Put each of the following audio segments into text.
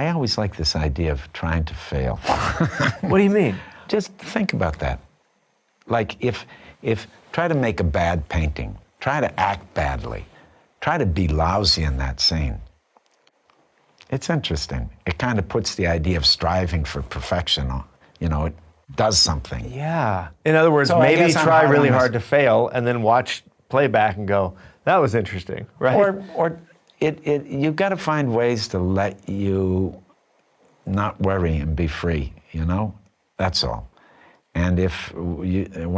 I always like this idea of trying to fail. What do you mean? Just think about that. Like if try to make a bad painting, try to act badly, try to be lousy in that scene. It's interesting. It kind of puts the idea of striving for perfection on, it does something. Yeah. In other words, So I maybe guess I'm try hard really on hard to fail and then watch playback and go, that was interesting, right? Or you've got to find ways to let you not worry and be free, That's all. And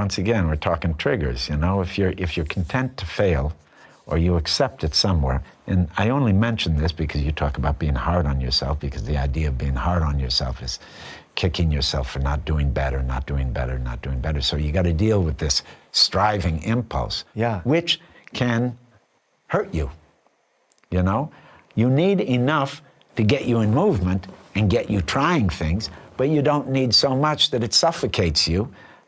once again, we're talking triggers, if you're content to fail or you accept it somewhere, and I only mention this because you talk about being hard on yourself, because the idea of being hard on yourself is kicking yourself for not doing better. So you got to deal with this striving impulse, which can hurt you, You need enough to get you in movement and get you trying things, but you don't need so much that it suffocates you,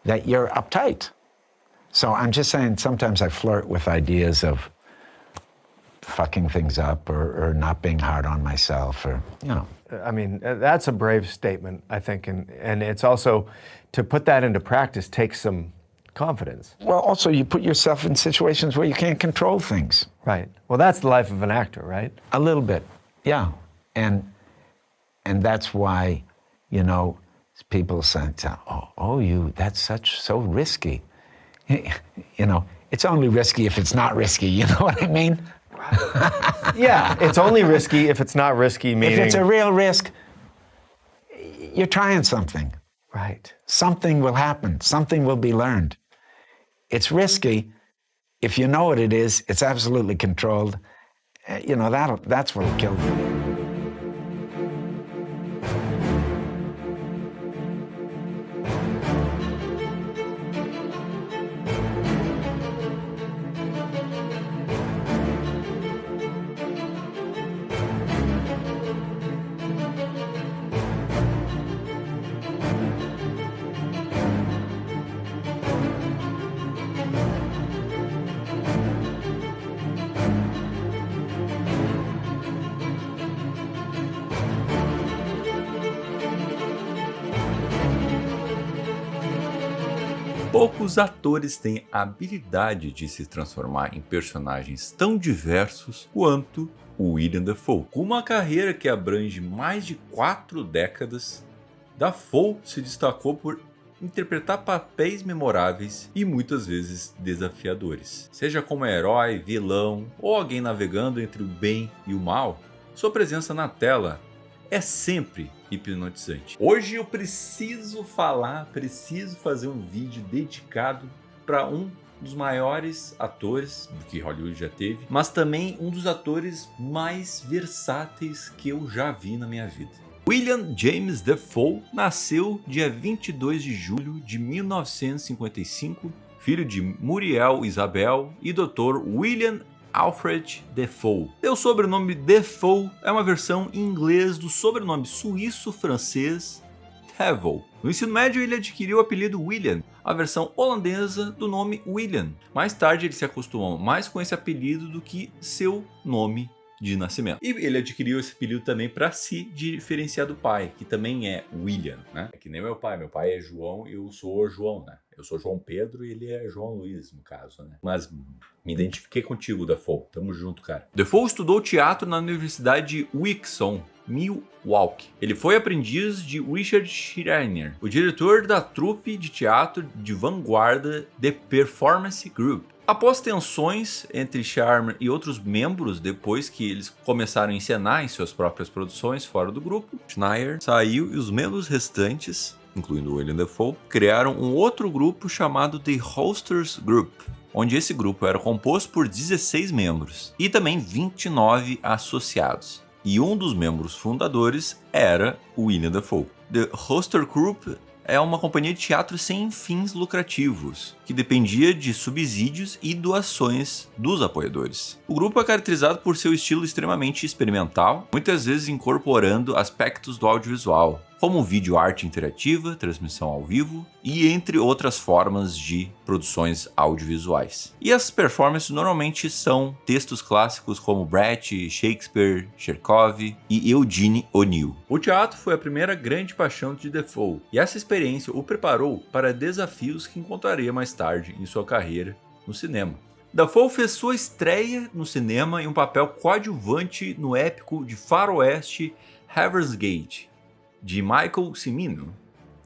that you're uptight. So I'm just saying, sometimes I flirt with ideas of fucking things up or not being hard on myself or, I mean, that's a brave statement, I think. And it's also, to put that into practice takes some confidence. Well, also you put yourself in situations where you can't control things. Right. Well, that's the life of an actor, right? A little bit, yeah. And that's why, people say, that's so risky. It's only risky if it's not risky, you know what I mean? Yeah, it's only risky if it's not risky, meaning... If it's a real risk, you're trying something. Right. Something will happen. Something will be learned. It's risky. If you know what it is, it's absolutely controlled. That's what'll kill you. Poucos atores têm a habilidade de se transformar em personagens tão diversos quanto o William Dafoe. Com uma carreira que abrange mais de 4 décadas, Dafoe se destacou por interpretar papéis memoráveis e muitas vezes desafiadores. Seja como herói, vilão ou alguém navegando entre o bem e o mal, sua presença na tela é sempre hipnotizante. Hoje eu preciso fazer um vídeo dedicado para um dos maiores atores que Hollywood já teve, mas também um dos atores mais versáteis que eu já vi na minha vida. William James Dafoe nasceu dia 22 de julho de 1955, filho de Muriel Isabel e Dr. William Alfred Dafoe. Seu sobrenome Dafoe é uma versão em inglês do sobrenome suíço-francês Devoe. No ensino médio ele adquiriu o apelido William, a versão holandesa do nome William. Mais tarde ele se acostumou mais com esse apelido do que seu nome de nascimento. E ele adquiriu esse apelido também para se diferenciar do pai, que também é William, né? É que nem meu pai é João e eu sou João, né? Eu sou João Pedro e ele é João Luiz, no caso, né? Mas me identifiquei contigo, Dafoe. Tamo junto, cara. Dafoe estudou teatro na Universidade de Wixon, Milwaukee. Ele foi aprendiz de Richard Schreiner, o diretor da trupe de teatro de vanguarda The Performance Group. Após tensões entre Schreiner e outros membros, depois que eles começaram a encenar em suas próprias produções fora do grupo, Schreiner saiu e os membros restantes, incluindo William Dafoe, criaram um outro grupo chamado The Hosters Group, onde esse grupo era composto por 16 membros e também 29 associados. E um dos membros fundadores era o William Dafoe. The Hoster Group é uma companhia de teatro sem fins lucrativos, que dependia de subsídios e doações dos apoiadores. O grupo é caracterizado por seu estilo extremamente experimental, muitas vezes incorporando aspectos do audiovisual, como vídeo arte interativa, transmissão ao vivo e entre outras formas de produções audiovisuais. E as performances normalmente são textos clássicos como Brecht, Shakespeare, Chekhov e Eugene O'Neill. O teatro foi a primeira grande paixão de Dafoe, e essa experiência o preparou para desafios que encontraria mais tarde em sua carreira no cinema. Dafoe fez sua estreia no cinema em um papel coadjuvante no épico de faroeste Heaven's Gate, de Michael Cimino.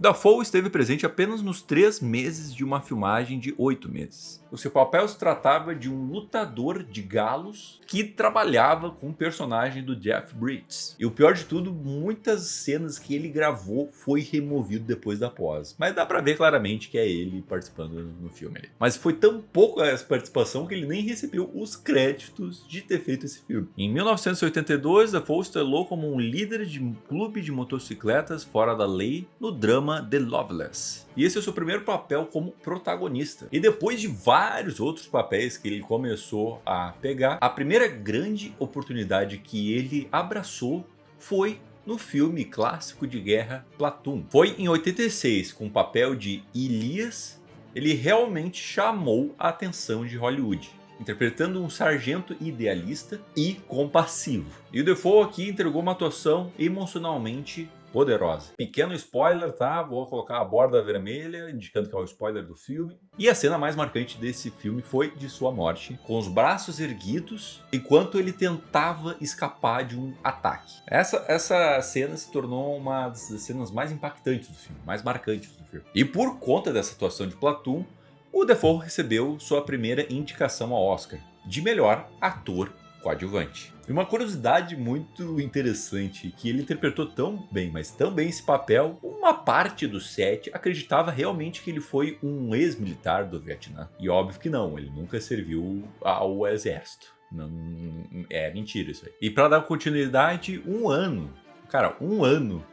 Dafoe esteve presente apenas nos 3 meses de uma filmagem de 8 meses. O seu papel se tratava de um lutador de galos que trabalhava com o personagem do Jeff Bridges. E o pior de tudo, muitas cenas que ele gravou foi removido depois da pós. Mas dá pra ver claramente que é ele participando no filme ali. Mas foi tão pouco essa participação que ele nem recebeu os créditos de ter feito esse filme. Em 1982, Dafoe estrelou como um líder de um clube de motocicletas fora da lei no drama The Loveless. E esse é o seu primeiro papel como protagonista. E depois de vários outros papéis que ele começou a pegar, a primeira grande oportunidade que ele abraçou foi no filme clássico de guerra Platoon. Foi em 86, com o papel de Elias, ele realmente chamou a atenção de Hollywood, interpretando um sargento idealista e compassivo. E o Dafoe aqui entregou uma atuação emocionalmente poderosa. Pequeno spoiler, tá? Vou colocar a borda vermelha, indicando que é o spoiler do filme. E a cena mais marcante desse filme foi de sua morte, com os braços erguidos, enquanto ele tentava escapar de um ataque. Essa cena se tornou uma das cenas mais impactantes do filme, mais marcantes do filme. E por conta dessa atuação de Platoon, o Dafoe recebeu sua primeira indicação ao Oscar de melhor ator coadjuvante. E uma curiosidade muito interessante, que ele interpretou tão bem, mas tão bem esse papel, uma parte do set acreditava realmente que ele foi um ex-militar do Vietnã. E óbvio que não, ele nunca serviu ao exército. Não, é mentira isso aí. E para dar continuidade, um ano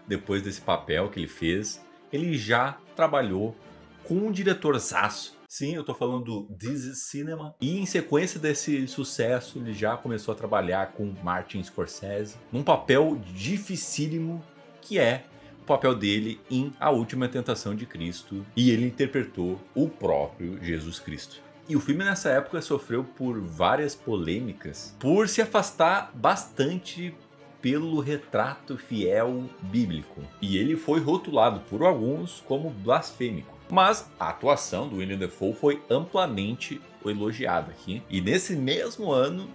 depois desse papel que ele fez, ele já trabalhou com um diretorzaço. Sim, eu tô falando do This is Cinema. E em sequência desse sucesso, ele já começou a trabalhar com Martin Scorsese num papel dificílimo, que é o papel dele em A Última Tentação de Cristo. E ele interpretou o próprio Jesus Cristo. E o filme nessa época sofreu por várias polêmicas, por se afastar bastante pelo retrato fiel bíblico. E ele foi rotulado por alguns como blasfêmico. Mas a atuação do William Dafoe foi amplamente elogiada aqui. E nesse mesmo ano,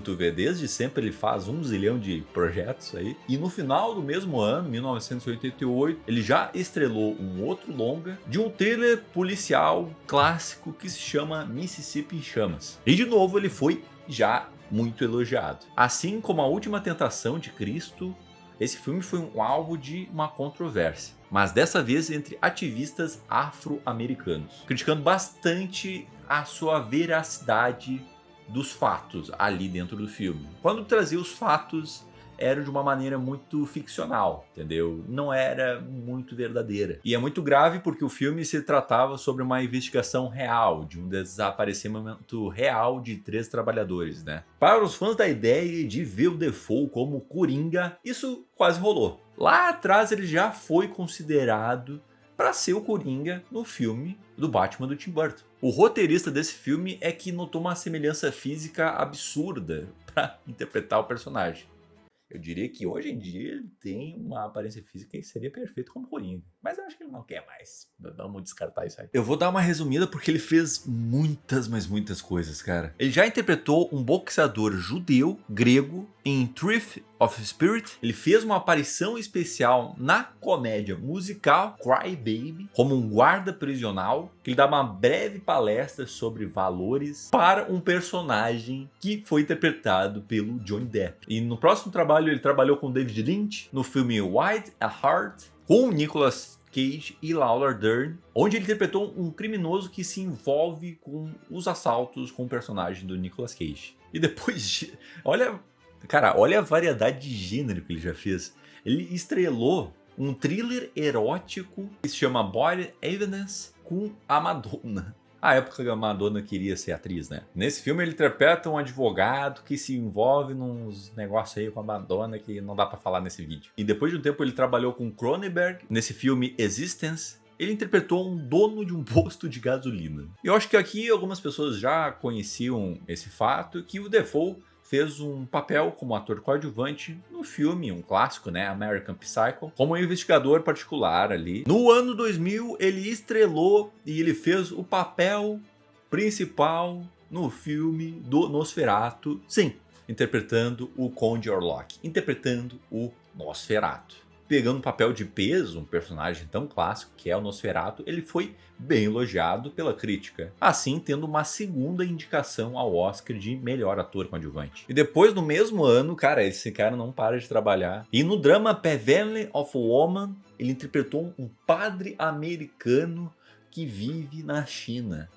tu vê, desde sempre ele faz 1 zilhão de projetos aí. E no final do mesmo ano, 1988, ele já estrelou um outro longa de um thriller policial clássico que se chama Mississippi em Chamas. E de novo ele foi já muito elogiado. Assim como A Última Tentação de Cristo, esse filme foi um alvo de uma controvérsia, mas dessa vez entre ativistas afro-americanos, criticando bastante a sua veracidade dos fatos ali dentro do filme. Quando trazia os fatos, era de uma maneira muito ficcional, entendeu? Não era muito verdadeira. E é muito grave porque o filme se tratava sobre uma investigação real, de um desaparecimento real de 3 trabalhadores, né? Para os fãs da ideia de ver o Dafoe como Coringa, isso quase rolou. Lá atrás ele já foi considerado para ser o Coringa no filme do Batman do Tim Burton. O roteirista desse filme é que notou uma semelhança física absurda para interpretar o personagem. Eu diria que hoje em dia ele tem uma aparência física que seria perfeito como Coringa. Mas eu acho que ele não quer mais. Vamos descartar isso aí. Eu vou dar uma resumida porque ele fez muitas, mas muitas coisas, cara. Ele já interpretou um boxeador judeu, grego, em Thrift of Spirit. Ele fez uma aparição especial na comédia musical Cry Baby, como um guarda prisional, que ele dá uma breve palestra sobre valores para um personagem que foi interpretado pelo Johnny Depp. E no próximo trabalho ele trabalhou com David Lynch no filme Wild at Heart, com Nicolas Cage e Laura Dern, onde ele interpretou um criminoso que se envolve com os assaltos com o personagem do Nicolas Cage. E depois, olha a variedade de gênero que ele já fez. Ele estrelou um thriller erótico que se chama Body Evidence com a Madonna. a época que a Madonna queria ser atriz, né? Nesse filme ele interpreta um advogado que se envolve nos negócios aí com a Madonna que não dá pra falar nesse vídeo. E depois de um tempo ele trabalhou com Cronenberg nesse filme Existence. Ele interpretou um dono de um posto de gasolina. Eu acho que aqui algumas pessoas já conheciam esse fato, que o Dafoe fez um papel como ator coadjuvante no filme, um clássico, né, American Psycho, como um investigador particular ali. No ano 2000, ele estrelou e ele fez o papel principal no filme do Nosferatu. Sim, interpretando o Conde Orlok, interpretando o Nosferatu. Pegando um papel de peso, um personagem tão clássico que é o Nosferatu, ele foi bem elogiado pela crítica, assim tendo uma segunda indicação ao Oscar de melhor ator coadjuvante. E depois, no mesmo ano, cara, esse cara não para de trabalhar. E no drama Pavilion of a Woman, ele interpretou um padre americano que vive na China.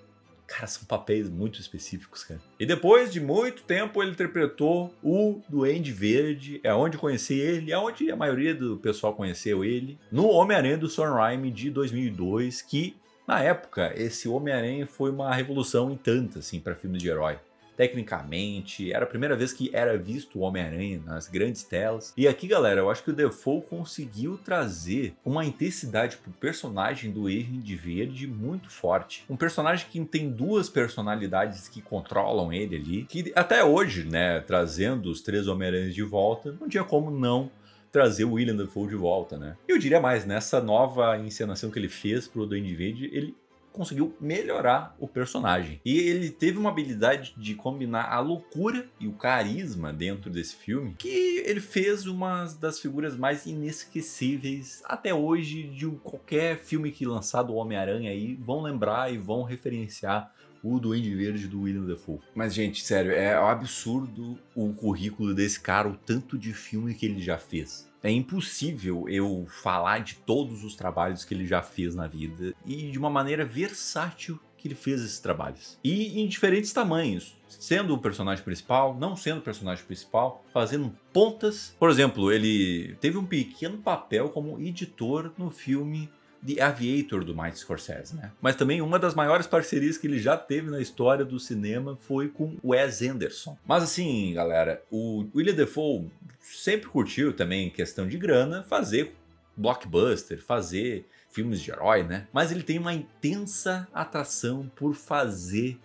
Cara, são papéis muito específicos, cara. E depois de muito tempo ele interpretou o Duende Verde, é onde conheci ele, é onde a maioria do pessoal conheceu ele, no Homem-Aranha do Sam Raimi de 2002, que na época esse Homem-Aranha foi uma revolução em tanto, assim, para filmes de herói. Tecnicamente, era a primeira vez que era visto o Homem-Aranha nas grandes telas. E aqui, galera, eu acho que o Dafoe conseguiu trazer uma intensidade pro personagem do Duende Verde muito forte. Um personagem que tem duas personalidades que controlam ele ali, que até hoje, né, trazendo os três Homem-Aranhas de volta, não tinha como não trazer o William Dafoe de volta, né? Eu diria mais, nessa nova encenação que ele fez pro Duende Verde, ele conseguiu melhorar o personagem. E ele teve uma habilidade de combinar a loucura e o carisma dentro desse filme, que ele fez uma das figuras mais inesquecíveis até hoje de qualquer filme que lançado o Homem-Aranha aí, vão lembrar e vão referenciar o Duende Verde do William Dafoe. Mas, gente, sério, é um absurdo o currículo desse cara, o tanto de filme que ele já fez. É impossível eu falar de todos os trabalhos que ele já fez na vida e de uma maneira versátil que ele fez esses trabalhos. E em diferentes tamanhos, sendo o personagem principal, não sendo o personagem principal, fazendo pontas. Por exemplo, ele teve um pequeno papel como editor no filme The Aviator do Martin Scorsese, né? Mas também uma das maiores parcerias que ele já teve na história do cinema foi com Wes Anderson. Mas assim, galera, o William Dafoe sempre curtiu também, em questão de grana, fazer blockbuster, fazer filmes de herói, né? Mas ele tem uma intensa atração por fazer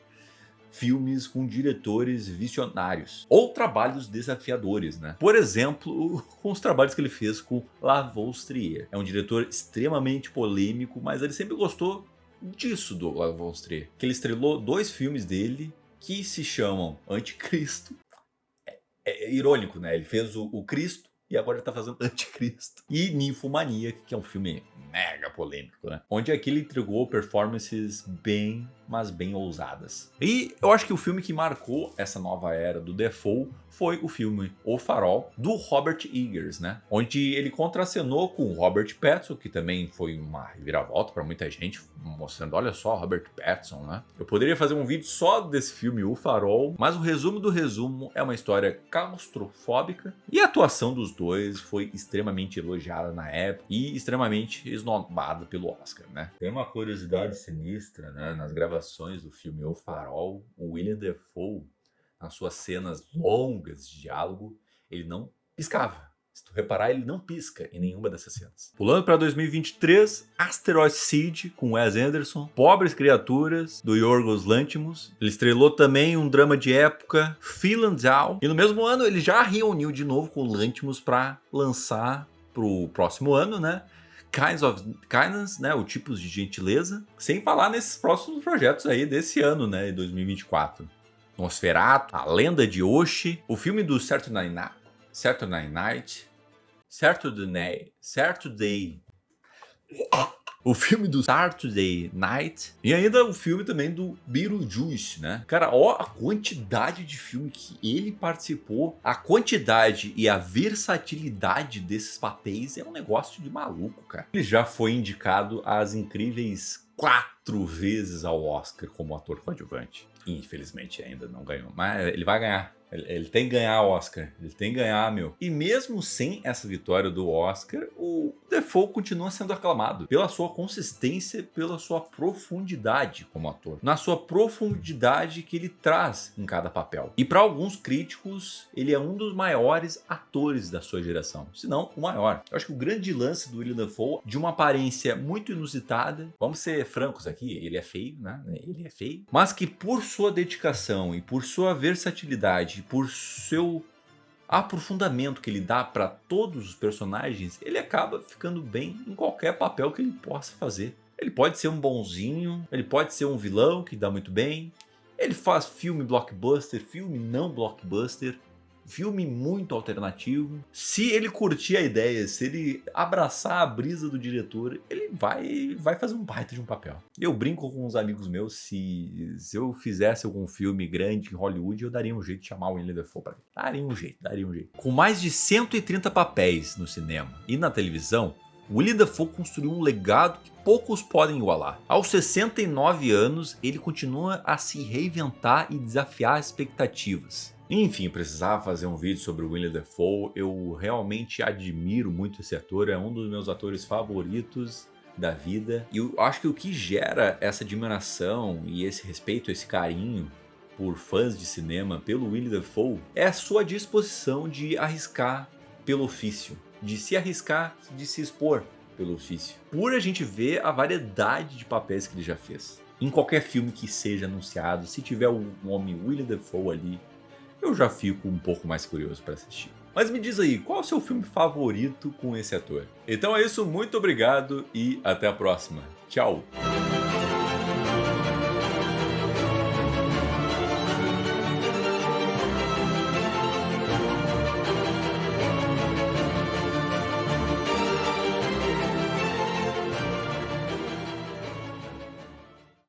filmes com diretores visionários ou trabalhos desafiadores, né? Por exemplo, com os trabalhos que ele fez com Lavoie Trier. É um diretor extremamente polêmico, mas ele sempre gostou disso do Lavoie Trier. Que ele estrelou 2 filmes dele que se chamam Anticristo. É irônico, né? Ele fez o Cristo e agora ele tá fazendo Anticristo. E Ninfomaníaca, que é um filme mega polêmico, né? Onde aqui ele entregou performances bem, mas bem ousadas. E eu acho que o filme que marcou essa nova era do Dafoe foi o filme O Farol, do Robert Eggers, né? Onde ele contracenou com o Robert Pattinson, que também foi uma reviravolta para muita gente, mostrando, olha só, Robert Pattinson, né? Eu poderia fazer um vídeo só desse filme, O Farol, mas o resumo do resumo é uma história claustrofóbica e a atuação dos dois foi extremamente elogiada na época e extremamente esnobada pelo Oscar, né? Tem uma curiosidade sinistra, né? Nas gravações do filme O Farol, o William Dafoe, nas suas cenas longas de diálogo, ele não piscava. Se tu reparar, ele não pisca em nenhuma dessas cenas. Pulando para 2023, Asteroid City, com Wes Anderson, Pobres Criaturas, do Yorgos Lanthimos. Ele estrelou também um drama de época, Phil Down. E no mesmo ano, ele já reuniu de novo com o Lanthimos para lançar pro próximo ano, né? Kinds of Kindness, né, o Tipos de Gentileza, sem falar nesses próximos projetos aí desse ano, né, 2024. Nosferatu, A Lenda de Oshi, o filme do Saturday Night, o filme do Saturday Night e ainda o filme também do Beetlejuice, né? Cara, ó a quantidade de filme que ele participou, a quantidade e a versatilidade desses papéis é um negócio de maluco, cara. Ele já foi indicado às incríveis 4 vezes ao Oscar como ator coadjuvante. Infelizmente ainda não ganhou, mas ele vai ganhar. Ele tem que ganhar Oscar. Ele tem que ganhar, meu. E mesmo sem essa vitória do Oscar, o Dafoe continua sendo aclamado pela sua consistência, pela sua profundidade como ator. Na sua profundidade que ele traz em cada papel. E para alguns críticos, ele é um dos maiores atores da sua geração. Se não, o maior. Eu acho que o grande lance do Willem Dafoe, de uma aparência muito inusitada, vamos ser francos aqui, ele é feio, né? Ele é feio. Mas que por sua dedicação e por sua versatilidade, por seu aprofundamento que ele dá para todos os personagens, ele acaba ficando bem em qualquer papel que ele possa fazer. Ele pode ser um bonzinho, ele pode ser um vilão que dá muito bem, ele faz filme blockbuster, filme não blockbuster, filme muito alternativo. Se ele curtir a ideia, se ele abraçar a brisa do diretor, ele vai fazer um baita de um papel. Eu brinco com uns amigos meus, se eu fizesse algum filme grande em Hollywood, eu daria um jeito de chamar o Willem Dafoe para mim. Daria um jeito. Com mais de 130 papéis no cinema e na televisão, Willem Dafoe construiu um legado que poucos podem igualar. Aos 69 anos, ele continua a se reinventar e desafiar as expectativas. Enfim, precisava fazer um vídeo sobre o Willem Dafoe. Eu realmente admiro muito esse ator, é um dos meus atores favoritos da vida. E eu acho que o que gera essa admiração e esse respeito, esse carinho por fãs de cinema pelo Willem Dafoe é a sua disposição de arriscar pelo ofício, de se arriscar, de se expor pelo ofício. Por a gente ver a variedade de papéis que ele já fez. Em qualquer filme que seja anunciado, se tiver o nome Willem Dafoe ali, eu já fico um pouco mais curioso para assistir. Mas me diz aí, qual é o seu filme favorito com esse ator? Então é isso, muito obrigado e até a próxima. Tchau!